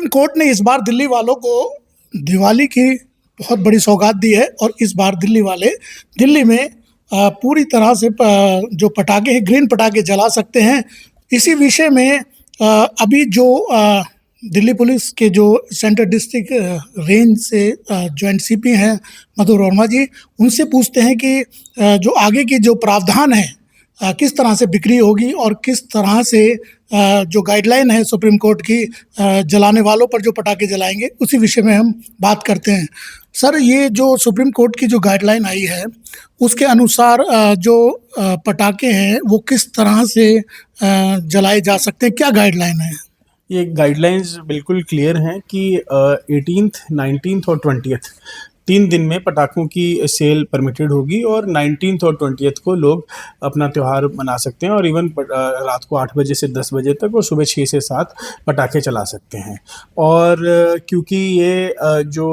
Supreme court ने इस बार दिल्ली वालों को दिवाली की बहुत बड़ी सौगात दी है और इस बार दिल्ली वाले दिल्ली में पूरी तरह से जो पटाखे हैं, ग्रीन पटाखे जला सकते हैं। इसी विषय में अभी जो दिल्ली पुलिस के जो सेंट्रल डिस्ट्रिक्ट रेंज से जॉइंट सीपी हैं मधुर वर्मा जी, उनसे पूछते हैं कि जो आगे की जो प्रावधान है किस तरह से बिक्री होगी और किस तरह से जो गाइडलाइन है सुप्रीम कोर्ट की जलाने वालों पर जो पटाखे जलाएंगे, उसी विषय में हम बात करते हैं। सर, ये जो सुप्रीम कोर्ट की जो गाइडलाइन आई है उसके अनुसार जो पटाखे हैं वो किस तरह से जलाए जा सकते हैं, क्या गाइडलाइन है? ये गाइडलाइंस बिल्कुल क्लियर हैं कि 18th, 19th और 20th 3 दिन में पटाखों की सेल परमिटेड होगी और 19th और 20th को लोग अपना त्यौहार मना सकते हैं और इवन रात को 8 बजे से 10 बजे तक और सुबह 6 से 7 पटाखे चला सकते हैं। और क्योंकि ये जो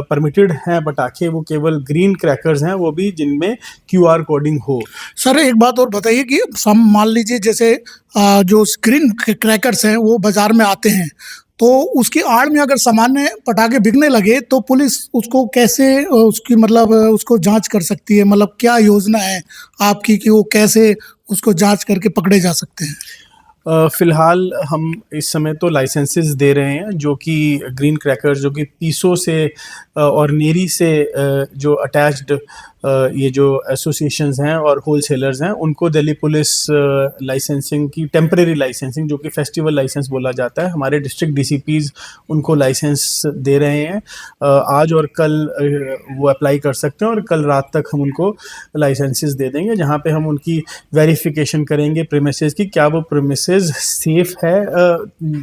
परमिटेड हैं पटाखे वो केवल ग्रीन क्रैकर्स हैं, वो भी जिनमें QR कोडिंग हो। सर, एक बात और बताइए कि मान लीजिए जैसे जो ग्रीन क्रैकर्स हैं वो बाज़ार में आते हैं, तो उसकी आड़ में अगर सामान्य पटाखे बिकने लगे तो पुलिस उसको कैसे उसकी मतलब उसको जांच कर सकती है? मतलब क्या योजना है आपकी कि वो कैसे उसको जांच करके पकड़े जा सकते हैं? फ़िलहाल हम इस समय तो लाइसेंसेस दे रहे हैं जो कि ग्रीन क्रैकर्स जो कि पीसो से और नेरी से जो अटैच्ड ये जो एसोसिएशंस हैं और होलसेलर्स हैं उनको दिल्ली पुलिस लाइसेंसिंग की टेम्परेरी लाइसेंसिंग जो कि फेस्टिवल लाइसेंस बोला जाता है, हमारे डिस्ट्रिक्ट DCPs उनको लाइसेंस दे रहे हैं। आज और कल वो अप्लाई कर सकते हैं और कल रात तक हम उनको लाइसेंसेस दे देंगे, जहाँ पे हम उनकी वेरिफिकेशन करेंगे प्रीमिसेस की, क्या वो प्रीमिसेस सेफ़ है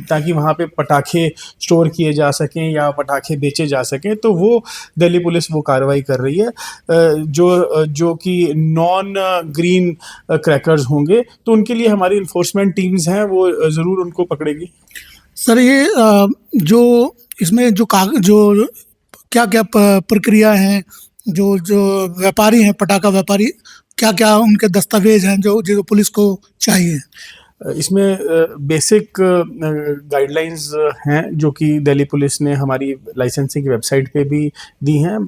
ताकि वहाँ पे पटाखे स्टोर किए जा सकें या पटाखे बेचे जा सकें। तो वो दिल्ली पुलिस वो कार्रवाई कर रही है। जो कि नॉन ग्रीन क्रैकर्स होंगे तो उनके लिए हमारी इन्फोर्समेंट टीम्स हैं, वो ज़रूर उनको पकड़ेगी। सर, ये जो इसमें जो क्या क्या प्रक्रिया हैं, जो व्यापारी हैं, पटाखा व्यापारी, क्या क्या उनके दस्तावेज हैं जो पुलिस को चाहिए? इसमें बेसिक गाइडलाइंस हैं जो कि दिल्ली पुलिस ने हमारी लाइसेंसिंग की वेबसाइट पे भी दी हैं।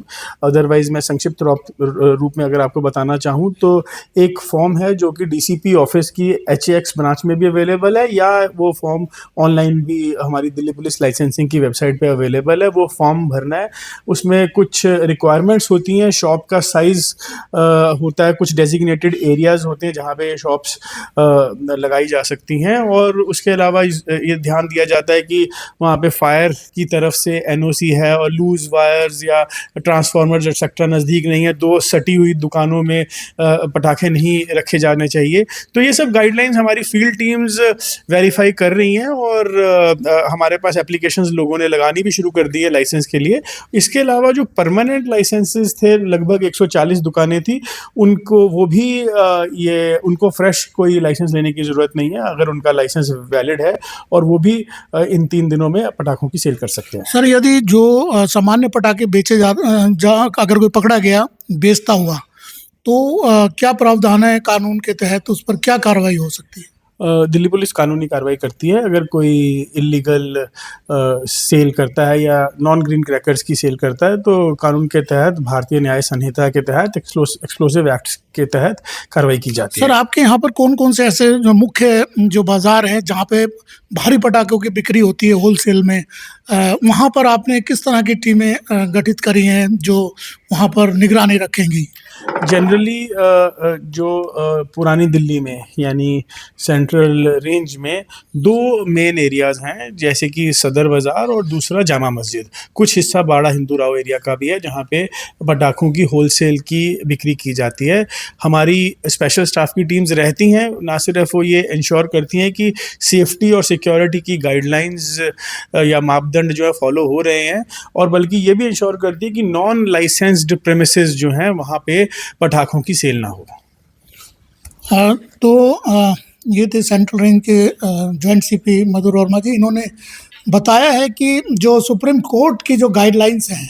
अदरवाइज़ मैं संक्षिप्त रूप में अगर आपको बताना चाहूँ तो एक फॉर्म है जो कि DCP ऑफिस की HAX ब्रांच में भी अवेलेबल है, या वो फॉर्म ऑनलाइन भी हमारी दिल्ली पुलिस लाइसेंसिंग की वेबसाइट पे अवेलेबल है। वो फॉर्म भरना है, उसमें कुछ रिक्वायरमेंट्स होती हैं, शॉप का साइज़ होता है, कुछ डेजिग्नेटेड एरियाज़ होते हैं जहाँ पे शॉप्स लगाई जा सकती हैं, और उसके अलावा ये ध्यान दिया जाता है कि वहाँ पे फायर की तरफ से NOC है और लूज वायर्स या ट्रांसफार्मर्स एक्सेट्रा नज़दीक नहीं है, 2 सटी हुई दुकानों में पटाखे नहीं रखे जाने चाहिए। तो ये सब गाइडलाइंस हमारी फील्ड टीम्स वेरीफाई कर रही हैं और हमारे पास एप्लीकेशंस लोगों ने लगानी भी शुरू कर दी है लाइसेंस के लिए। इसके अलावा जो परमानेंट लाइसेंसेस थे, लगभग 140 दुकानें थी, उनको वो भी उनको फ्रेश कोई लाइसेंस लेने की ज़रूरत नहीं है अगर उनका लाइसेंस वैलिड है, और वो भी इन 3 दिनों में पटाखों की सेल कर सकते हैं। सर, यदि जो सामान्य पटाखे बेचे अगर कोई पकड़ा गया बेचता हुआ, तो क्या प्रावधान है कानून के तहत, उस पर क्या कार्रवाई हो सकती है? दिल्ली पुलिस कानूनी कार्रवाई करती है अगर कोई इल्लीगल सेल करता है या नॉन ग्रीन क्रैकर्स की सेल करता है, तो कानून के तहत, भारतीय न्याय संहिता के तहत, एक्सप्लोसिव एक्ट के तहत कार्रवाई की जाती है। सर, आपके यहाँ पर कौन कौन से ऐसे जो मुख्य जो बाज़ार हैं जहाँ पे भारी पटाखों की बिक्री होती है होलसेल में, वहाँ पर आपने किस तरह की टीमें गठित करी हैं जो वहाँ पर निगरानी रखेंगी? जनरली जो पुरानी दिल्ली में यानी सेंट्रल रेंज में 2 मेन एरियाज़ हैं, जैसे कि सदर बाज़ार और दूसरा जामा मस्जिद। कुछ हिस्सा बाड़ा हिंदू राव एरिया का भी है जहाँ पे पटाखों की होलसेल की बिक्री की जाती है। हमारी स्पेशल स्टाफ की टीम्स रहती हैं, ना सिर्फ वो ये इंश्योर करती हैं कि सेफ्टी और सिक्योरिटी की गाइडलाइंस या मापदंड जो है फॉलो हो रहे हैं, और बल्कि ये भी इंश्योर करती है कि नॉन लाइसेंस्ड प्रेमिसेस जो हैं वहाँ पे पटाखों की सेल ना हो। तो ये थे सेंट्रल रेंज के जॉइंट CP मधुर वर्मा जी। इन्होंने बताया है कि जो सुप्रीम कोर्ट की जो गाइडलाइंस हैं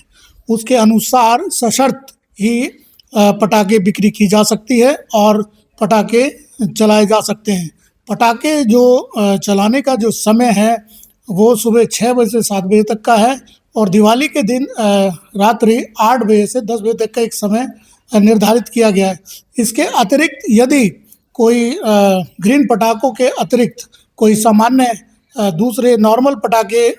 उसके अनुसार सशर्त ही पटाखे बिक्री की जा सकती है और पटाखे चलाए जा सकते हैं। पटाखे जो चलाने का जो समय है वो सुबह 6 बजे से 7 बजे तक का है और दिवाली के दिन रात्रि 8 बजे से 10 बजे तक का एक समय निर्धारित किया गया है। इसके अतिरिक्त यदि कोई ग्रीन पटाखों के अतिरिक्त कोई सामान्य दूसरे नॉर्मल पटाखे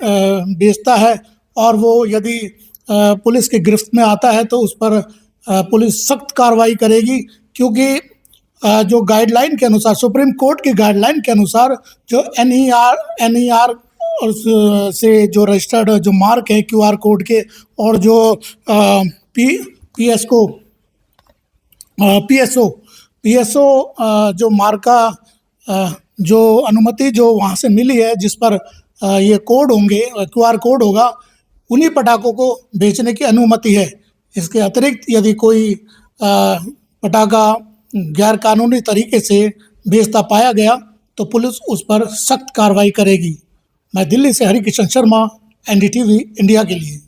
बेचता है और वो यदि पुलिस की गिरफ्त में आता है तो उस पर पुलिस सख्त कार्रवाई करेगी, क्योंकि जो गाइडलाइन के अनुसार, सुप्रीम कोर्ट की गाइडलाइन के अनुसार, जो एनईआर और से जो रजिस्टर्ड जो मार्क है क्यूआर कोड के और जो पीएसओ जो मार्क का जो अनुमति जो वहाँ से मिली है, जिस पर ये कोड होंगे, क्यूआर कोड होगा, उन्हीं पटाखों को बेचने की अनुमति है। इसके अतिरिक्त यदि कोई पटाखा गैर कानूनी तरीके से बेचता पाया गया तो पुलिस उस पर सख्त कार्रवाई करेगी। मैं दिल्ली से हरिकिशन शर्मा, एनडीटीवी इंडिया के लिए।